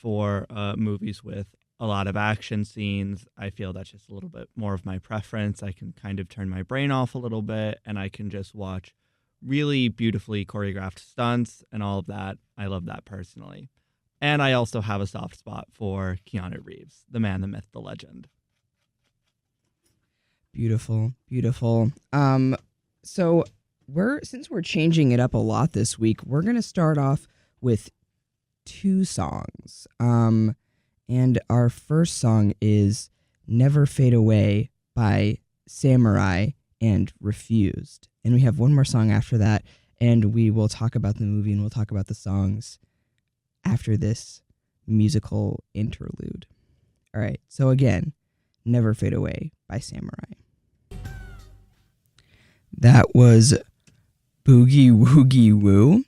for movies with a lot of action scenes. I feel that's just a little bit more of my preference. I can kind of turn my brain off a little bit, and I can just watch really beautifully choreographed stunts and all of that. I love that personally. And I also have a soft spot for Keanu Reeves, the man, the myth, the legend. Beautiful, beautiful. So since we're changing it up a lot this week, we're gonna start off with 2 songs. And our first song is "Never Fade Away" by Samurai and Refused. And we have one more song after that, and we will talk about the movie and we'll talk about the songs after this musical interlude. All right, so again, "Never Fade Away" by Samurai. That was "Boogie Woogie Woo"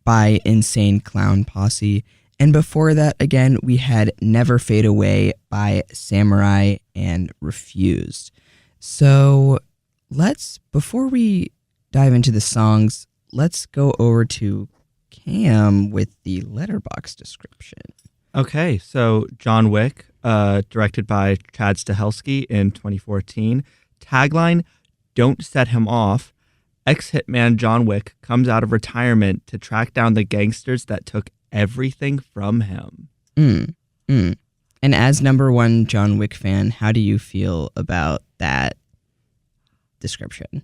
by Insane Clown Posse. And before that, again, we had "Never Fade Away" by Samurai and Refused. So before we dive into the songs, let's go over to Cam with the Letterboxd description. Okay, so John Wick, directed by Chad Stahelski in 2014. Tagline, "Don't set him off." Ex-hitman John Wick comes out of retirement to track down the gangsters that took everything from him. And as number one John Wick fan, how do you feel about that description?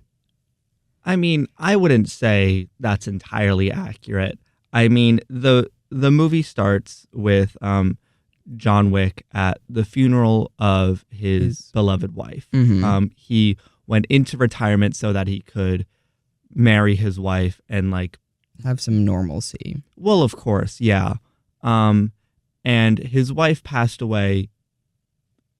I mean, I wouldn't say that's entirely accurate. I mean, the movie starts with John Wick at the funeral of his beloved wife. Mm-hmm. He went into retirement so that he could marry his wife and have some normalcy. Well, of course, yeah. And his wife passed away,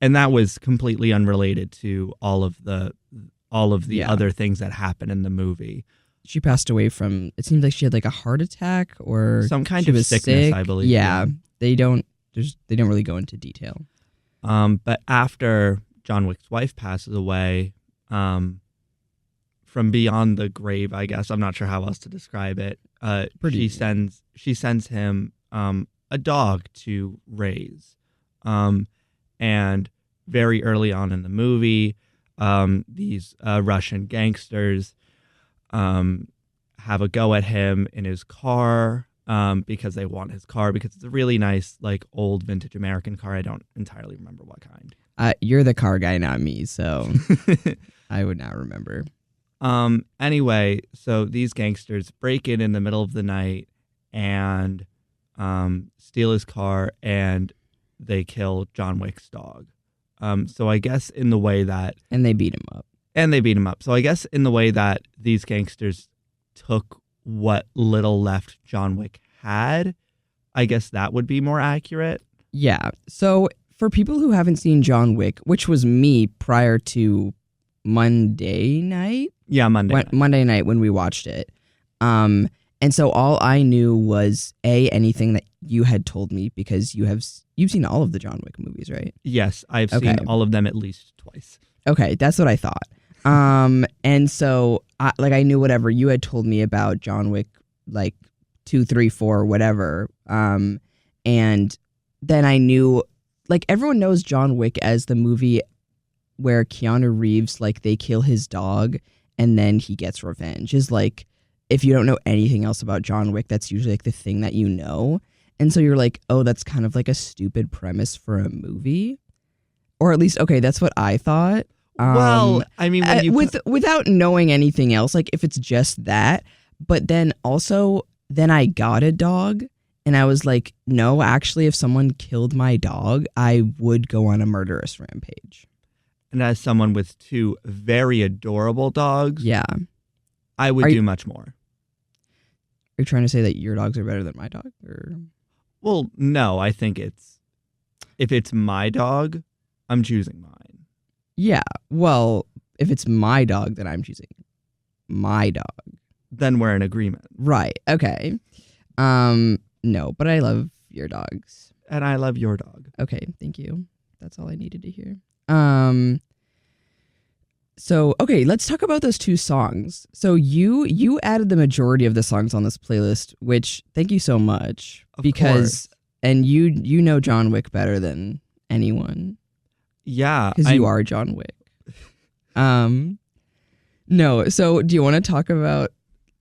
and that was completely unrelated to all of the other things that happen in the movie. She passed away from, it seems like she had a heart attack or some kind of sickness, sick. I believe. Yeah, they don't really go into detail. But after John Wick's wife passes away, from beyond the grave, I guess, I'm not sure how else to describe it. She sends him a dog to raise. And very early on in the movie, these Russian gangsters have a go at him in his car because they want his car because it's a really nice, old vintage American car. I don't entirely remember what kind. You're the car guy, not me, so I would not remember. Anyway, so these gangsters break in the middle of the night and steal his car, and they kill John Wick's dog. So I guess in the way that... And they beat him up. So I guess in the way that these gangsters took what little left John Wick had, I guess that would be more accurate. Yeah. So for people who haven't seen John Wick, which was me prior to Monday night? Yeah, Monday night when we watched it. And so all I knew was anything that you had told me, because you've seen all of the John Wick movies, right? Yes, I've seen all of them at least twice. Okay, that's what I thought. And so I knew whatever you had told me about John Wick, 2, 3, 4, whatever. And then I knew, everyone knows John Wick as the movie where Keanu Reeves, they kill his dog and then he gets revenge. Is if you don't know anything else about John Wick, that's usually the thing that you know. And so you're oh, that's kind of a stupid premise for a movie. Or at least, okay, that's what I thought. Well, I mean, without knowing anything else, if it's just that, but then also, then I got a dog, and I was no, actually, if someone killed my dog, I would go on a murderous rampage. And as someone with 2 very adorable dogs, yeah, I would do much more. Are you trying to say that your dogs are better than my dog? Or? Well, no, I think if it's my dog, I'm choosing mine. Yeah, well, if it's my dog, then I'm choosing my dog. Then we're in agreement. Right, okay. No, but I love your dogs. And I love your dog. Okay, thank you. That's all I needed to hear. So, okay, let's talk about those 2 songs. So you added the majority of the songs on this playlist, which thank you so much. Of because course. And you know John Wick better than anyone Yeah, because you are John Wick. No, so do you want to talk about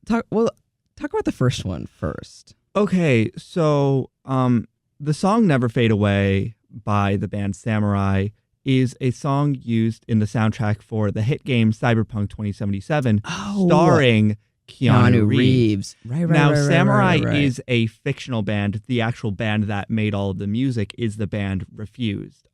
the first one first? Okay, so the song Never Fade Away by the band Samurai is a song used in the soundtrack for the hit game Cyberpunk 2077, starring Keanu Reeves. Right. Now, Samurai is a fictional band. The actual band that made all of the music is the band Refused.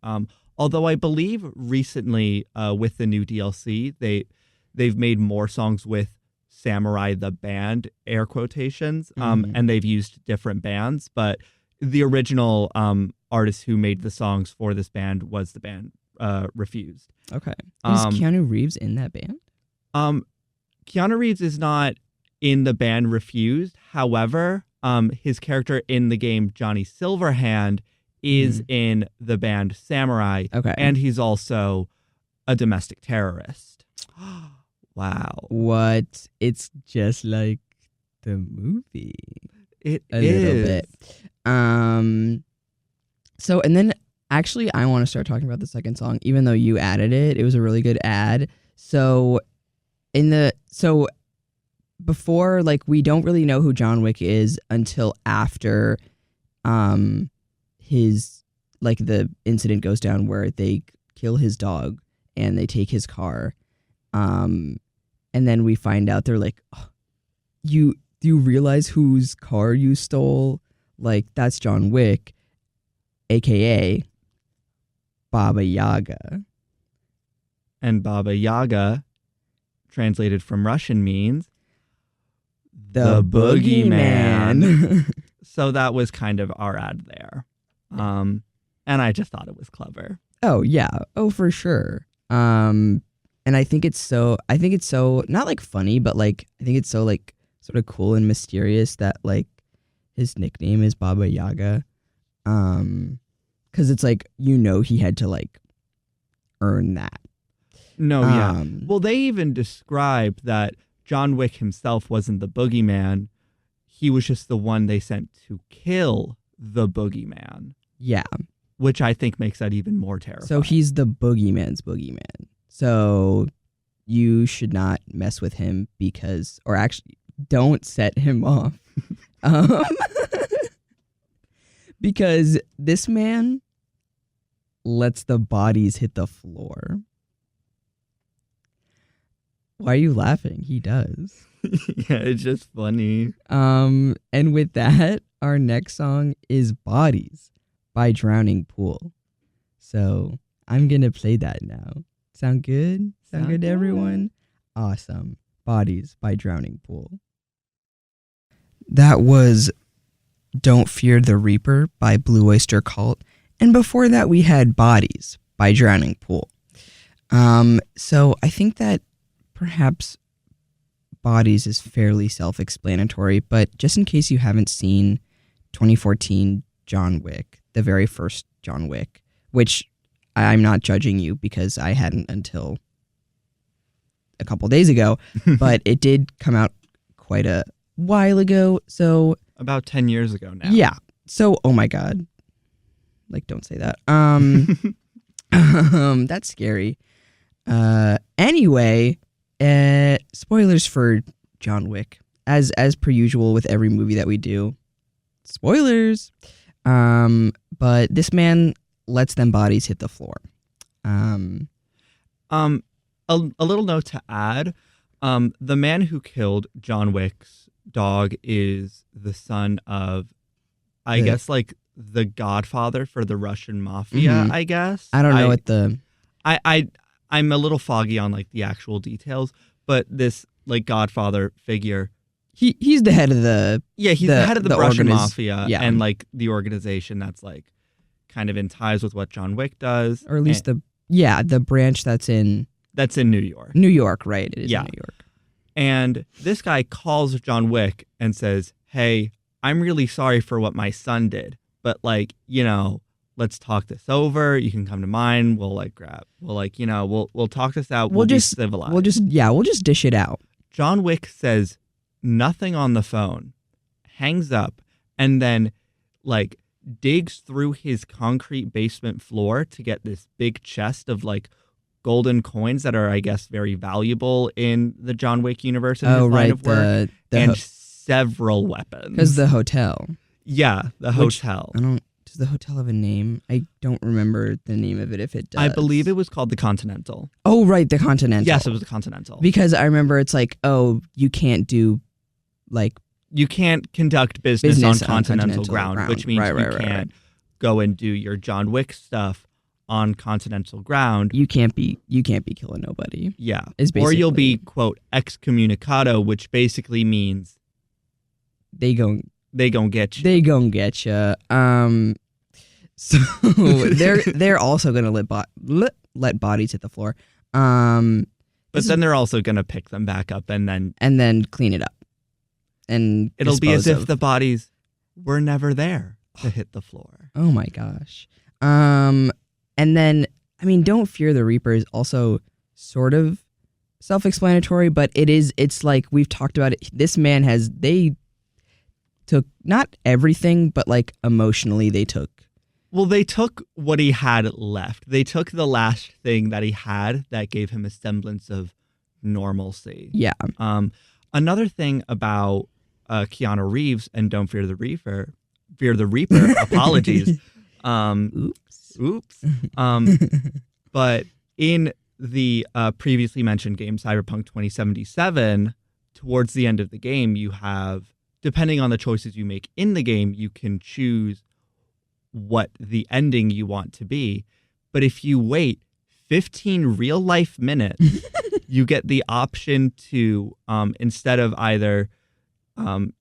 Although I believe recently with the new DLC, they've made more songs with Samurai the band, air quotations, and they've used different bands. But the original artist who made the songs for this band was the band Refused. Okay. Is Keanu Reeves in that band? Keanu Reeves is not in the band Refused. However, his character in the game Johnny Silverhand is in the band Samurai. Okay. And he's also a domestic terrorist. Wow. What? It's just like the movie. It a is. little bit. So, and then actually I want to start talking about the second song, even though you added it. It was a really good ad. So before, like, we don't really know who John Wick is until after his, like, the incident goes down where they kill his dog and they take his car. And then we find out they're like, oh, do you realize whose car you stole? Like, that's John Wick, aka Baba Yaga. And Baba Yaga, translated from Russian, means the boogeyman. So that was kind of our ad there. And I just thought it was clever. Oh, yeah. Oh, for sure. And I think it's so not like funny, but like I think it's so like sort of cool and mysterious that like his nickname is Baba Yaga. Cause it's like, he had to like earn that. No, yeah. Well, they even described that John Wick himself wasn't the boogeyman. He was just the one they sent to kill the boogeyman. Yeah. Which I think makes that even more terrifying. So he's the boogeyman's boogeyman. So you should not mess with him or actually don't set him off. Because this man lets the bodies hit the floor. Why are you laughing? He does. Yeah, it's just funny. And with that, our next song is Bodies by Drowning Pool. So I'm going to play that now. Sound good? Sound good to everyone? Awesome. Bodies by Drowning Pool. That was Don't Fear the Reaper by Blue Oyster Cult. And before that, we had Bodies by Drowning Pool. So I think that perhaps Bodies is fairly self-explanatory, but just in case you haven't seen 2014 John Wick, the very first John Wick, which I'm not judging you because I hadn't until a couple days ago, but it did come out quite a while ago. So about 10 years ago now. Yeah. So, oh my God. Like, don't say that. That's scary. Anyway, spoilers for John Wick. As per usual with every movie that we do. Spoilers. But this man lets them bodies hit the floor. A little note to add. The man who killed John Wick's dog is the son of, I guess, like the godfather for the Russian mafia, I guess. I don't know what the... I'm a little foggy on like the actual details, but this like godfather figure... He's the head of the... Yeah, he's the head of the Russian mafia and like the organization that's like kind of in ties with what John Wick does. Or at least the branch that's in... That's in New York. New York, right. It is in New York. And this guy calls John Wick and says, hey, I'm really sorry for what my son did. But like, let's talk this over. You can come to mine. We'll we'll talk this out. We'll be civilized. We'll just dish it out. John Wick says nothing on the phone, hangs up, and then like digs through his concrete basement floor to get this big chest of like golden coins that are, I guess, very valuable in the John Wick universe and his line of work, and several weapons. Because the hotel. Yeah, the hotel. Does the hotel have a name? I don't remember the name of it, if it does. I believe it was called the Continental. Oh, right, the Continental. Yes, it was the Continental. Because I remember it's like, oh, you can't do, like... You can't conduct business on continental ground, which means you can't go and do your John Wick stuff on continental ground. You can't be killing nobody. Yeah. Or you'll be, quote, excommunicado, which basically means... They gon' get you. They gon' get you. So they're also gonna let bodies hit the floor. But then they're also gonna pick them back up and then clean it up. And it'll be as if the bodies were never there to hit the floor. Oh my gosh. And then, I mean, Don't Fear the Reaper is also sort of self-explanatory, but it's like we've talked about it. This man they took not everything, but like emotionally they took. Well, they took what he had left. They took the last thing that he had that gave him a semblance of normalcy. Yeah. Another thing about Keanu Reeves and Don't Fear the Reaper, apologies. Oops. But in the previously mentioned game, Cyberpunk 2077, towards the end of the game, you have, depending on the choices you make in the game, you can choose what the ending you want to be. But if you wait 15 real life minutes, you get the option to, instead of either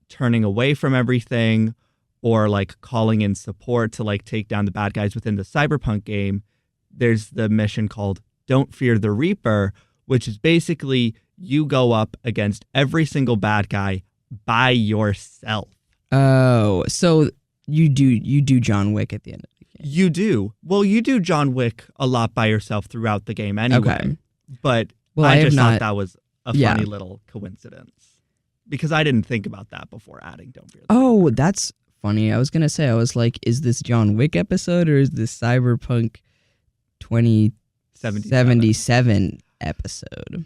turning away from everything or like calling in support to like take down the bad guys within the Cyberpunk game, there's the mission called Don't Fear the Reaper, which is basically you go up against every single bad guy by yourself. Oh, so you do John Wick at the end of the game. You do. Well, you do John Wick a lot by yourself throughout the game anyway. Okay. But I just thought that was a funny little coincidence. Because I didn't think about that before adding Don't Fear the Reaper. That's funny. I was going to say, I was like, is this John Wick episode or is this Cyberpunk 2077 episode?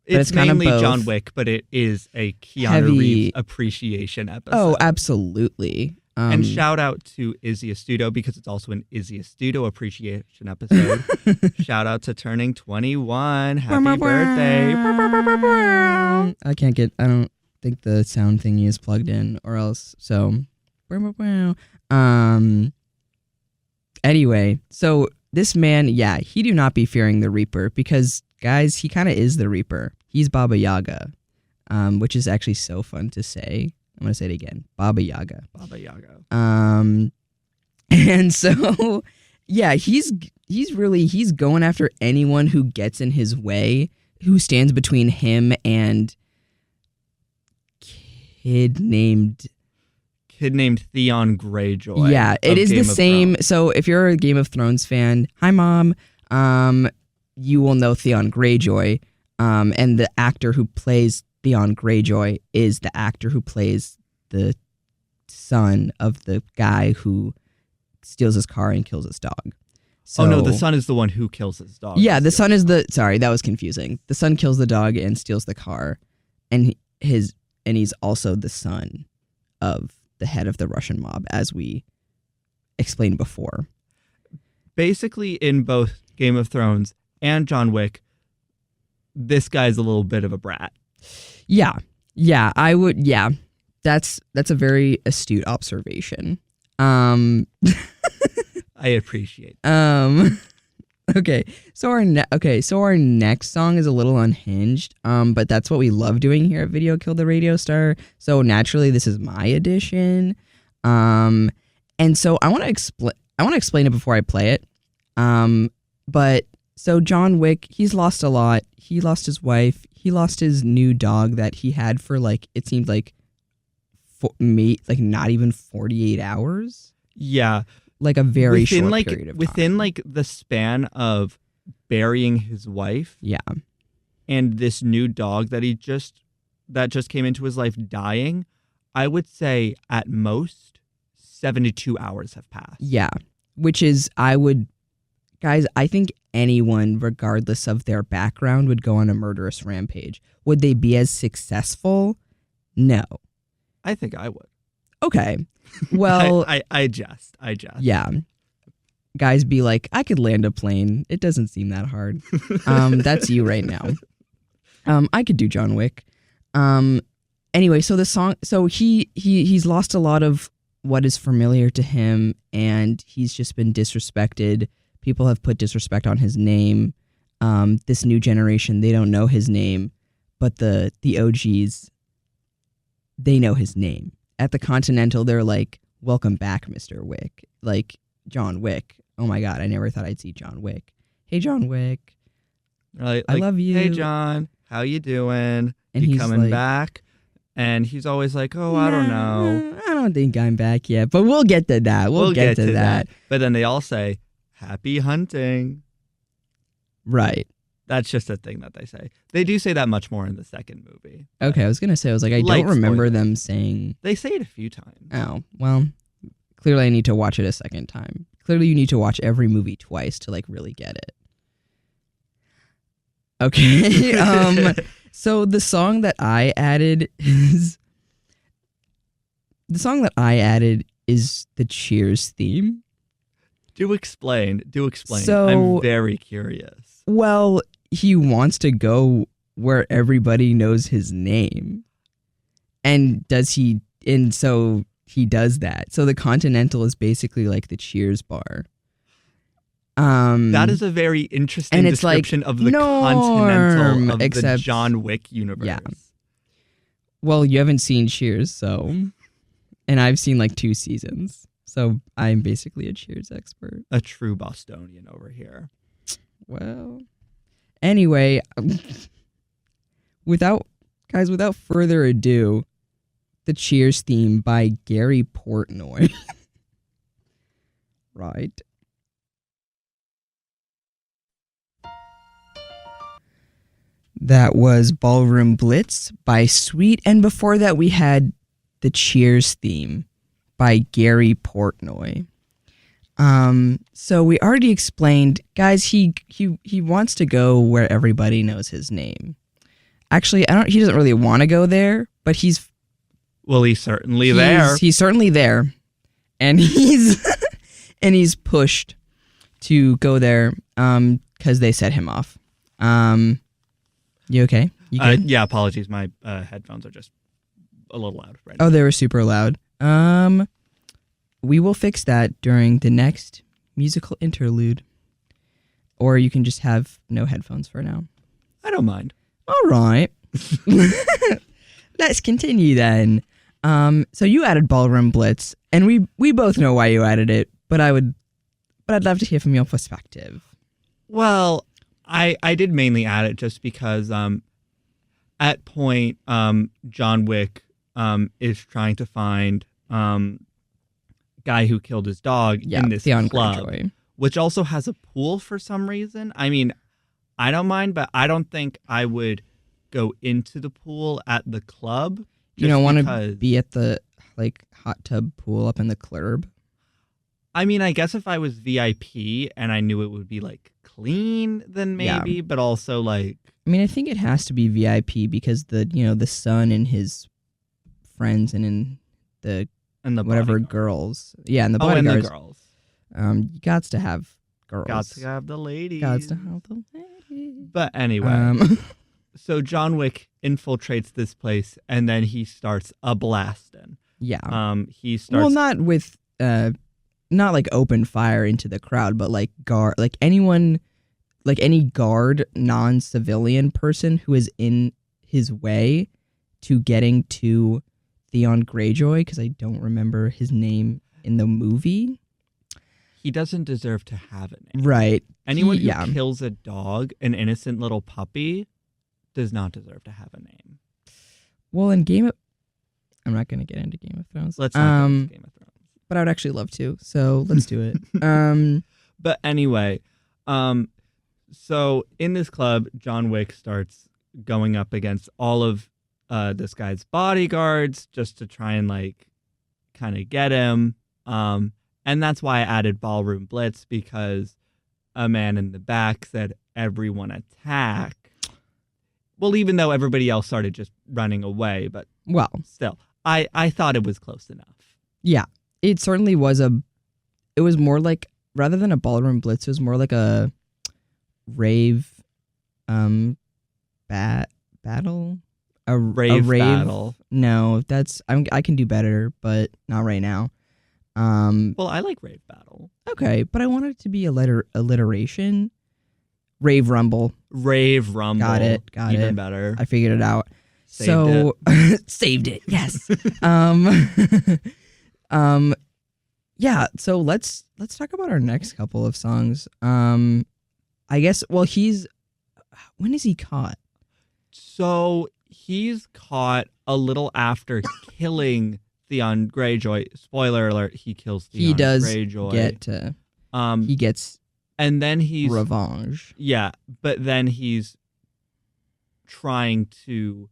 It's mainly John Wick, but it is a Keanu Reeves appreciation episode. Oh, absolutely. And shout out to Izzy Astuto, because it's also an Izzy Astuto appreciation episode. Shout out to turning 21. Happy birthday. I don't think the sound thingy is plugged in or else. So, anyway, so this man, he do not be fearing the Reaper because, guys, he kind of is the Reaper. He's Baba Yaga, which is actually so fun to say. I'm going to say it again. Baba Yaga. Baba Yaga. And so, he's going after anyone who gets in his way, who stands between him and kid named Theon Greyjoy. Yeah, it is the same. So if you're a Game of Thrones fan, hi Mom, you will know Theon Greyjoy. And the actor who plays Theon Greyjoy is the actor who plays the son of the guy who steals his car and kills his dog. So, no, the son is the one who kills his dog. Yeah, the son is sorry, that was confusing. The son kills the dog and steals the car, and he's also the son of the head of the Russian mob, as we explained before. Basically, in both Game of Thrones and John Wick, this guy's a little bit of a brat. Yeah, I would. Yeah, that's a very astute observation. I appreciate that. Okay, so our next song is a little unhinged, but that's what we love doing here at Video Kill the Radio Star. So naturally, this is my edition, and so I want to explain it before I play it. But so John Wick, he's lost a lot. He lost his wife. He lost his new dog that he had for it seemed like not even 48 hours. Yeah. Like a very short period of time. Within the span of burying his wife. Yeah. And this new dog that just came into his life dying, I would say at most 72 hours have passed. Yeah, which is, guys, I think anyone, regardless of their background, would go on a murderous rampage. Would they be as successful? No. I think I would. Okay. Well, I jest. Yeah. Guys be like, I could land a plane. It doesn't seem that hard. That's you right now. I could do John Wick. Anyway, so the song, so he's lost a lot of what is familiar to him, and he's just been disrespected. People have put disrespect on his name. This new generation, they don't know his name, but the OGs, they know his name. At the Continental, they're like, welcome back, Mr. Wick. Like, John Wick. Oh my God, I never thought I'd see John Wick. Hey, John Wick. Like, I love you. Hey, John, how you doing? And you he's coming like, back? And he's always like, oh, I don't know. I don't think I'm back yet, but we'll get to that. We'll get to that. But then they all say, happy hunting. Right. That's just a thing that they say. They do say that much more in the second movie. Okay, I was going to say, I was like, I don't remember them saying. They say it a few times. Oh, well, clearly I need to watch it a second time. Clearly you need to watch every movie twice to like really get it. Okay. So the song that I added is the Cheers theme. Do explain. So, I'm very curious. Well, he wants to go where everybody knows his name. And so he does that. So the Continental is basically like the Cheers bar. That is a very interesting description of the Continental of the John Wick universe. Yeah. Well, you haven't seen Cheers, so, and I've seen like 2 seasons, so I'm basically a Cheers expert. A true Bostonian over here. Well, anyway, without further ado, the Cheers theme by Gary Portnoy. Right. That was Ballroom Blitz by Sweet, and before that we had the Cheers theme by Gary Portnoy. So we already explained, guys, he wants to go where everybody knows his name. Actually, he doesn't really want to go there, but he's certainly there. He's certainly there. And he's pushed to go there cuz they set him off. You okay? You good? Yeah, apologies. My headphones are just a little loud right now. Oh, they were super loud. We will fix that during the next musical interlude. Or you can just have no headphones for now. I don't mind. All right. Let's continue then. So you added Ballroom Blitz, and we both know why you added it, but I'd love to hear from your perspective. Well, I did mainly add it just because at point John Wick is trying to find guy who killed his dog in this Theon club, Greyjoy. which also has a pool for some reason. I mean, I don't mind, but I don't think I would go into the pool at the club. You don't want to be at the like hot tub pool up in the club? I mean, I guess if I was VIP and I knew it would be like clean, then maybe, but also like. I mean, I think it has to be VIP because the son and his friends and the whatever girls, and the bodyguards. And the girls. You gots to have girls. Gots to have the ladies. Gots to have the ladies. But anyway, so John Wick infiltrates this place and then he starts a blasting. Yeah. He starts. Well, not with not like open fire into the crowd, but like anyone, like any guard, non-civilian person who is in his way to getting to Theon Greyjoy, because I don't remember his name in the movie. He doesn't deserve to have a name. Right. Anyone who kills a dog, an innocent little puppy, does not deserve to have a name. Well, I'm not going to get into Game of Thrones. Let's not get into Game of Thrones. But I would actually love to, so let's do it. But anyway, so in this club, John Wick starts going up against all of this guy's bodyguards just to try and like kind of get him. And that's why I added Ballroom Blitz, because a man in the back said, "Everyone attack." Well, even though everybody else started just running away, but still, I thought it was close enough. Yeah, it certainly was it was more like, rather than a Ballroom Blitz, it was more like a rave battle. A rave battle. No, I can do better, but not right now. Well, I like rave battle. Okay, but I wanted it to be alliteration. Rave rumble. Rave rumble. Got it. Even better. I figured it out. Saved it. Saved it. Yes. Yeah. So let's talk about our next couple of songs. I guess. Well, when is he caught? So he's caught a little after killing Theon Greyjoy. Spoiler alert: he kills Theon Greyjoy. He gets. And then he's revenge. Yeah, but then he's trying to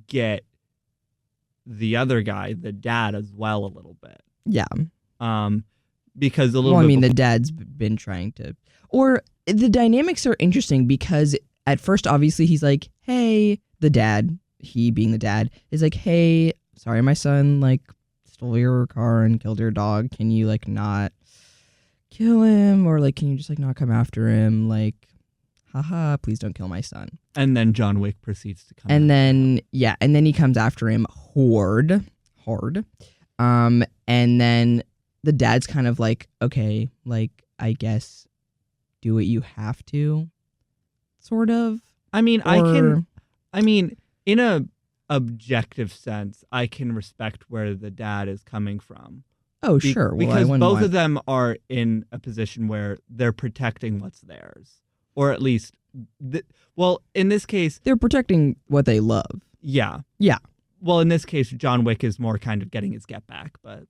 get the other guy, the dad, as well, a little bit. Yeah. Because a little bit. I mean, the dad's been trying to. Or the dynamics are interesting because at first, obviously, he's like, "Hey," the dad, he being the dad, is like, "Hey, sorry, my son stole your car and killed your dog. Can you not kill him, or can you just not come after him? Haha, please don't kill my son." And then John Wick proceeds to come. And then he comes after him hard. And then the dad's kind of like, okay, I guess do what you have to, sort of. I mean, in a objective sense, I can respect where the dad is coming from. Oh, sure. Because both of them are in a position where they're protecting what's theirs. Or at least, in this case, they're protecting what they love. Yeah. Yeah. Well, in this case, John Wick is more kind of getting his get back, but.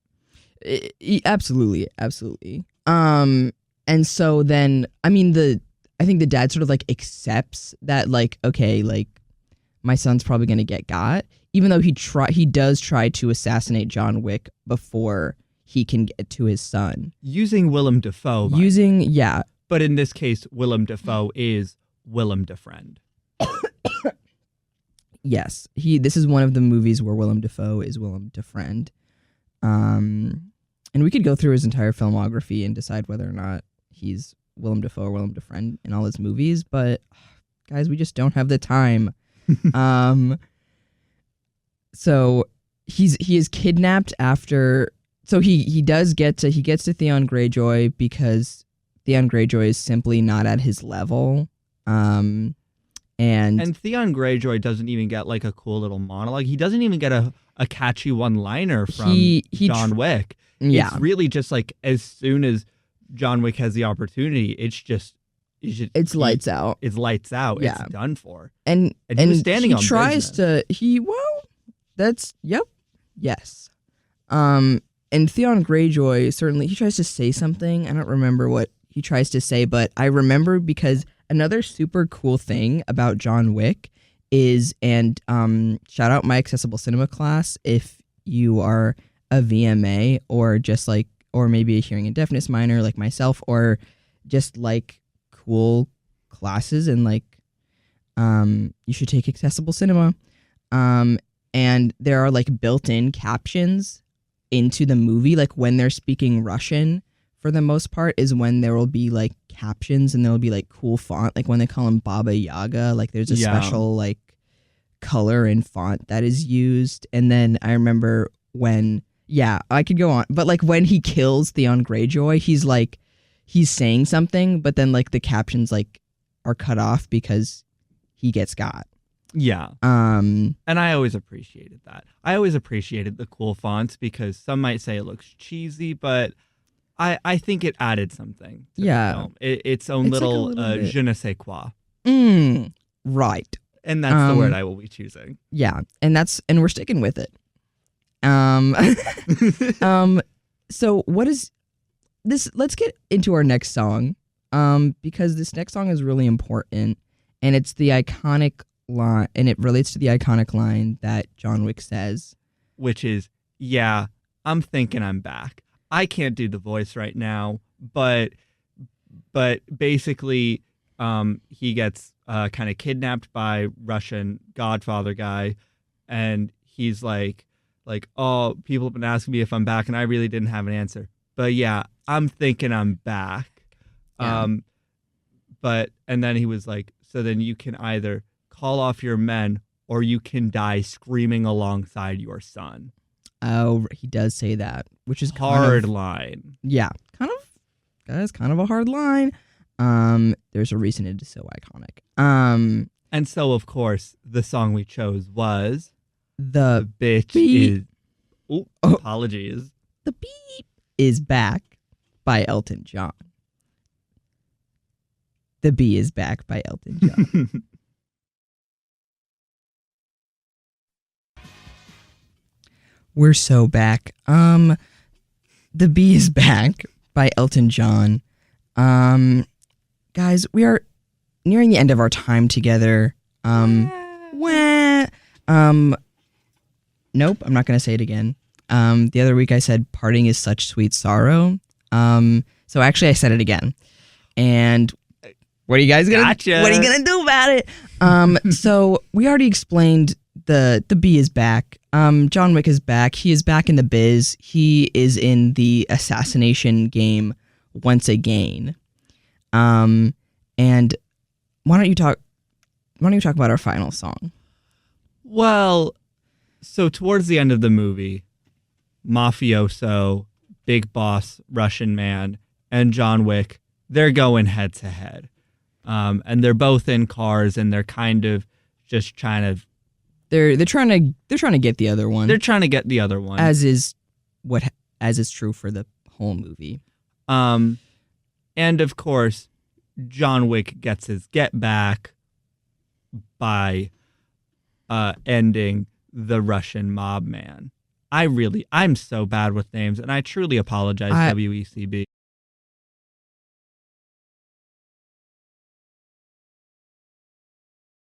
Absolutely. And so then, I think the dad sort of accepts that okay, my son's probably going to get got, even though he does try to assassinate John Wick before he can get to his son. Using Willem Dafoe. Yeah. But in this case, Willem Dafoe is Willem Defriend. Yes. This is one of the movies where Willem Dafoe is Willem Defriend. And we could go through his entire filmography and decide whether or not he's Willem Dafoe or Willem Defriend in all his movies, but guys, we just don't have the time. So he is kidnapped after. So he gets to Theon Greyjoy because Theon Greyjoy is simply not at his level. And Theon Greyjoy doesn't even get a cool little monologue. He doesn't even get a catchy one-liner from John Wick. Yeah. It's really just as soon as John Wick has the opportunity, it's lights out. It's lights out. Yeah. It's done for. And he was standing on tries business. Yes. And Theon Greyjoy, certainly, he tries to say something. I don't remember what he tries to say, but I remember because another super cool thing about John Wick is, and shout out my accessible cinema class if you are a VMA or just or maybe a hearing and deafness minor like myself, or just cool classes, and you should take accessible cinema. And there are built-in captions into the movie, when they're speaking Russian, for the most part, is when there will be captions, and there will be cool font, when they call him Baba Yaga, there's a special color and font that is used. And then I remember when, I could go on, but when he kills Theon Greyjoy, he's saying something, but then the captions are cut off because he gets got. Yeah. And I always appreciated that. I always appreciated the cool fonts because some might say it looks cheesy, but I think it added something to the film. Its own little je ne sais quoi. Right. And that's the word I will be choosing. Yeah. And we're sticking with it. So what is this? Let's get into our next song. Because this next song is really important, and it's the iconic line, and it relates to the iconic line that John Wick says, which is, "Yeah, I'm thinking I'm back." I can't do the voice right now, but basically, he gets kind of kidnapped by Russian Godfather guy, and he's like, oh, people have been asking me if I'm back, and I really didn't have an answer. But yeah, I'm thinking I'm back. Yeah. And then he was like, so then you can either call off your men or you can die screaming alongside your son. Oh, he does say that, which is hard line. Yeah, that is kind of a hard line. There's a reason it is so iconic. And so of course the song we chose was the bitch beep. Apologies. The Beep is Back by Elton John. The Bee is Back by Elton John. We're so back. The Bee is Back by Elton John. Guys, we are nearing the end of our time together. Nope, I'm not going to say it again. The other week I said parting is such sweet sorrow. So actually I said it again. And what are you guys gonna do about it? So we already explained the Bee is back. John Wick is back. He is back in the biz. He is in the assassination game once again. And why don't you talk about our final song? Well, so towards the end of the movie, mafioso, big boss, Russian man, and John Wick, they're going head to head. And they're both in cars, and they're kind of just trying to. They're trying to get the other one. They're trying to get the other one, as is true for the whole movie. And of course, John Wick gets his get back by ending the Russian mob man. I'm so bad with names, and I truly apologize, WECB.